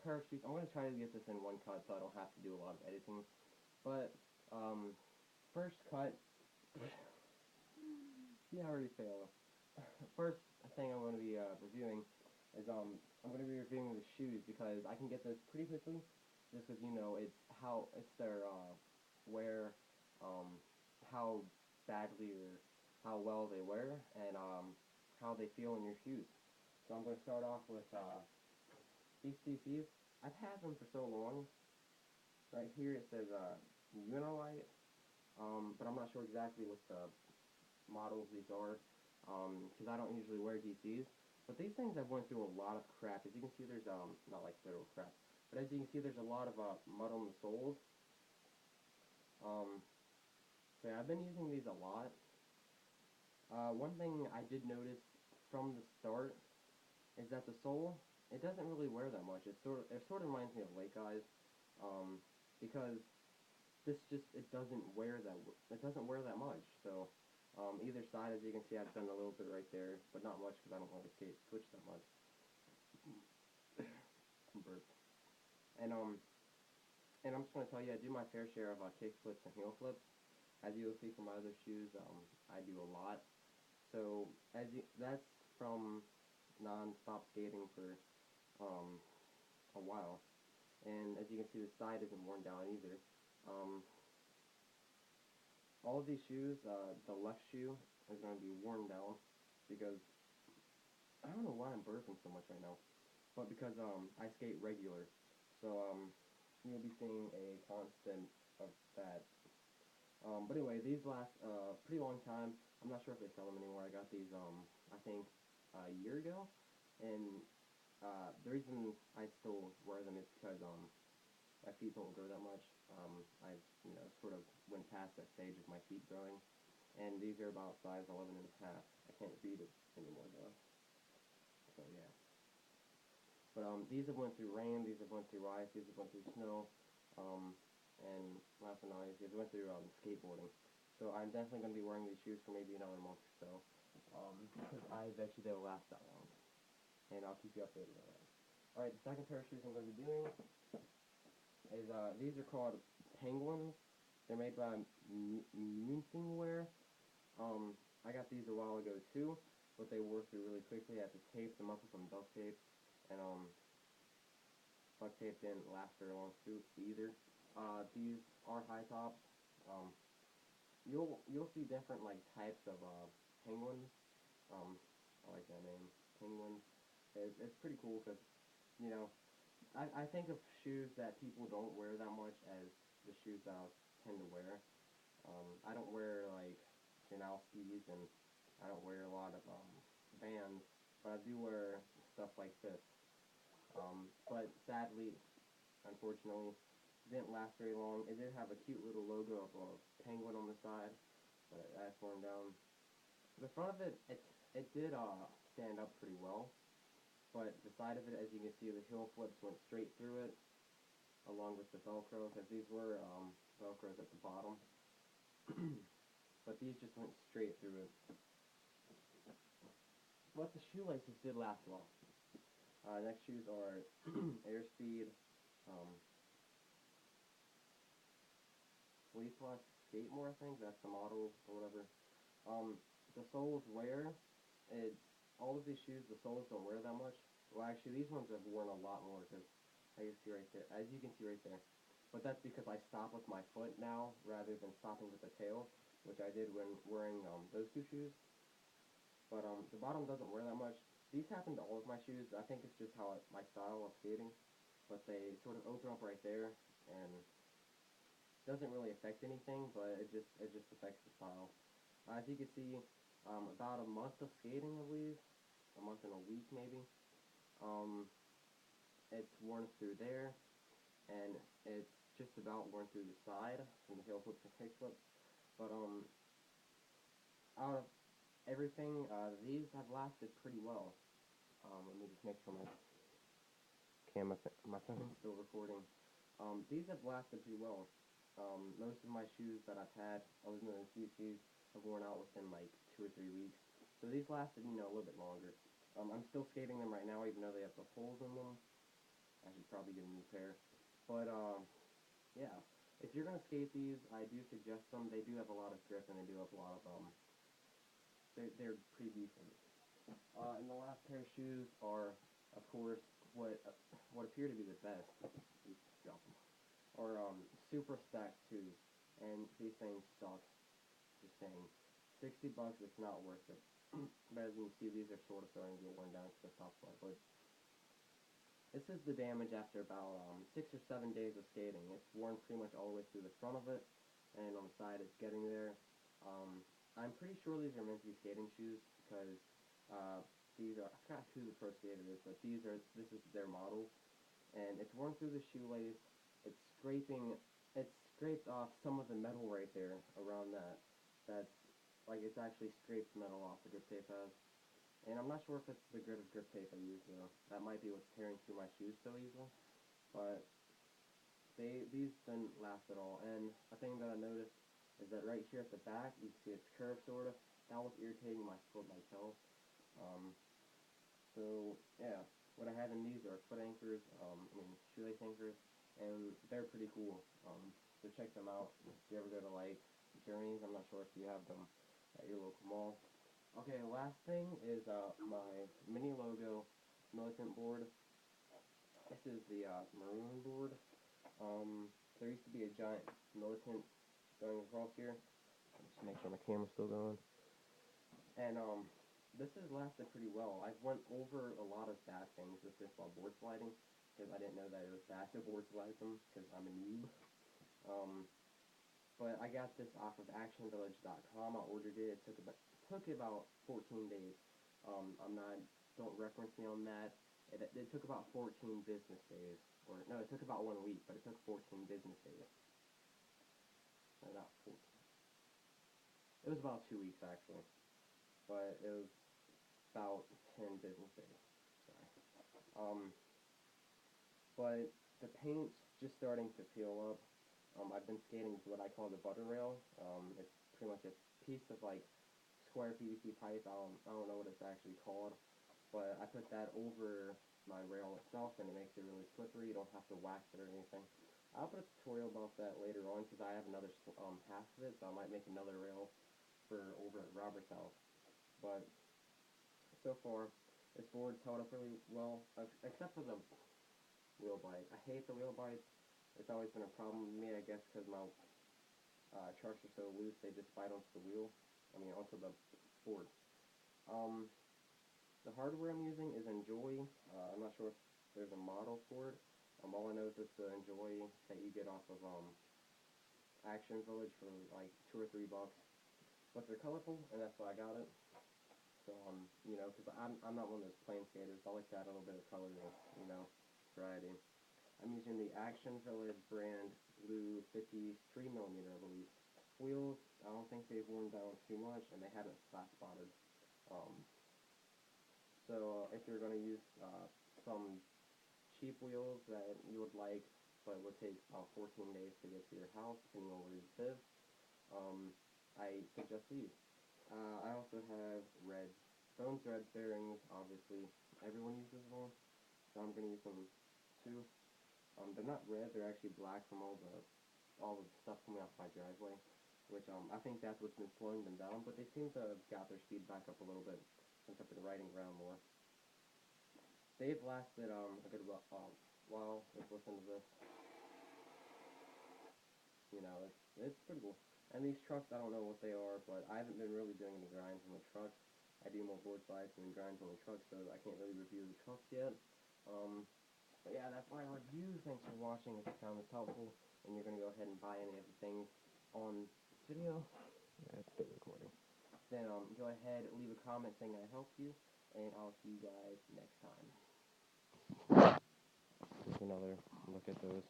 pair of shoes. I'm going to try to get this in one cut so I don't have to do a lot of editing. But, first cut, see, I already failed. First thing I'm going to be reviewing is I'm going to be reviewing the shoes because I can get those pretty quickly, just because it's their wear, how badly or how well they wear, and how they feel in your shoes. So I'm going to start off with these CCs. I've had them for so long. Right here it says Unilite, but I'm not sure exactly what the models these are, because I don't usually wear DCs. But these things I've went through a lot of crap. As you can see, there's not like literal crap, but as you can see, there's a lot of mud on the soles. Um, so yeah, I've been using these a lot. One thing I did notice from the start is that the sole, it doesn't really wear that much. It sort of reminds me of Lake Eyes, um, because it doesn't wear that much. So either side, as you can see, I've done a little bit right there, but not much because I don't really skate switch that much. Burp. And and I'm just gonna tell you, I do my fair share of kick flips and heel flips. As you'll see from my other shoes, I do a lot. So that's from non-stop skating for um, a while. And as you can see, the side isn't worn down either. Um, all of these shoes, the left shoe is going to be worn down because I don't know why I'm burping so much right now, but because I skate regular, so you'll be seeing a constant of that. But anyway, these last pretty long time. I'm not sure if they sell them anymore. I got these I think a year ago, and the reason I still wear them is because my feet don't grow that much. I sort of went past that stage of my feet growing, and these are about size 11 and a half. I can't read it anymore though. So yeah. But these have went through rain, these have went through ice, these have went through snow, um, and last but not least, these went through skateboarding. So I'm definitely going to be wearing these shoes for maybe another month or so, because I bet you they'll last that long, and I'll keep you updated on that. Alright, the second pair of shoes I'm going to be doing is, these are called Penguins. They're made by Muntingwear. I got these a while ago too, but they wore through really quickly. I had to tape them up with some duct tape, and duct tape didn't last very long too either. These are high tops. Um, you'll see different like types of penguins. Um, I like that name, penguins. It's pretty cool because you know I think of shoes that people don't wear that much as the shoes that I tend to wear. I don't wear like Janowski's, and I don't wear a lot of Vans, but I do wear stuff like this. But sadly, unfortunately, didn't last very long. It did have a cute little logo of a penguin on the side, but that's worn down. The front of it did stand up pretty well, but the side of it, as you can see, the heel flips went straight through it, along with the Velcro, because these were Velcros at the bottom. But these just went straight through it. But the shoelaces did last well. Next shoes are Airspeed um, Fleece Plus Skatemore, I think that's the model or whatever. Um, the soles wear. It's all of these shoes. The soles don't wear that much. Well, actually, these ones have worn a lot more because as you can see right there. But that's because I stop with my foot now rather than stopping with the tail, which I did when wearing those two shoes. But the bottom doesn't wear that much. These happen to all of my shoes. I think it's just my style of skating. But they sort of open up right there, and doesn't really affect anything, but it just affects the style. As you can see, about a month of skating, I believe, a month and a week maybe. Um, it's worn through there, and it's just about worn through the side from the heel flips and kick flips. But out of everything, these have lasted pretty well. Let me just make sure my phone is still recording. These have lasted pretty well. Most of my shoes that I've had, other than the CCs, have worn out within like 2 or 3 weeks. So these lasted, a little bit longer. I'm still skating them right now, even though they have the holes in them. I should probably get a new pair. But yeah, if you're gonna skate these, I do suggest them. They do have a lot of grip and they do have a lot of they're pretty decent. And the last pair of shoes are, of course, what appear to be the best. Drop 'em. Are super stacked shoes, and these things suck. Just saying, $60, it's not worth it. But as you can see, these are sort of starting to get worn down because they're top flight. But this is the damage after about 6 or 7 days of skating. It's worn pretty much all the way through the front of it, and on the side it's getting there. I'm pretty sure these are meant to be skating shoes because these are, I forgot who the pro skater is, but this is their model, and it's worn through the shoelace. It's it's scraped off some of the metal right there around that. That's like it's actually scraped metal off the grip tape has. And I'm not sure if it's the grit of grip tape I use though. That might be what's tearing through my shoes so easily. But these didn't last at all. And a thing that I noticed is that right here at the back, you can see it's curved sort of. That was irritating my foot like hell. So yeah, what I have in these are foot anchors, shoelace anchors, and they're pretty cool. So check them out if you ever go to like Journeys. I'm not sure if you have them at your local mall. Okay, last thing is my mini logo militant board. This is the maroon board. There used to be a giant militant going across here. Just make sure my camera's still going. And this has lasted pretty well. I've went over a lot of bad things with this while board sliding because I didn't know that it was bad to board slide them because I'm a noob. But I got this off of actionvillage.com. I ordered it. It took about 14 days. Don't reference me on that. It took about 14 business days. Or no, it took about 1 week, but it took 14 business days. No, not 14. It was about 2 weeks actually, but it was about 10 business days. Sorry. But the paint's just starting to peel up. I've been skating what I call the butter rail. It's pretty much a piece of like square PVC pipe. I don't know what it's actually called, but I put that over my rail itself, and it makes it really slippery. You don't have to wax it or anything. I'll put a tutorial about that later on because I have another half of it, so I might make another rail for over at Robert's house. But so far, this board's held up really well, except for the wheel bite. I hate the wheel bites. It's always been a problem with me, I guess, because my trucks are so loose, they just bite onto the wheel. Onto the board. The hardware I'm using is Enjoy. I'm not sure if there's a model for it. All I know is it's the Enjoy that you get off of Action Village for like $2 or $3. But they're colorful, and that's why I got it. So, because I'm not one of those plain skaters. I like to add a little bit of color to, variety. I'm using the Action Village brand blue 53mm, I believe. Wheels, I don't think they've worn down too much, and they haven't flat spotted. So if you're going to use some cheap wheels that you would like, but would take about 14 days to get to your house, depending on where you live, I suggest these. I also have Bones Red bearings, obviously. Everyone uses them, so I'm going to use them too. They're not red, they're actually black from all the stuff coming off my driveway, which I think that's what's been slowing them down, but they seem to have got their speed back up a little bit since I've been riding around more. They've lasted a good while. Let's listen to this. It's pretty cool. And these trucks, I don't know what they are, but I haven't been really doing any grinds on the trucks. I do more board slides than grinds on the trucks, so I can't really review the trucks yet. But yeah, that's my review. Thanks for watching. If you found this helpful, and you're going to go ahead and buy any of the things on this video, yeah, it's still recording, then go ahead, leave a comment saying I helped you, and I'll see you guys next time. Take another look at those.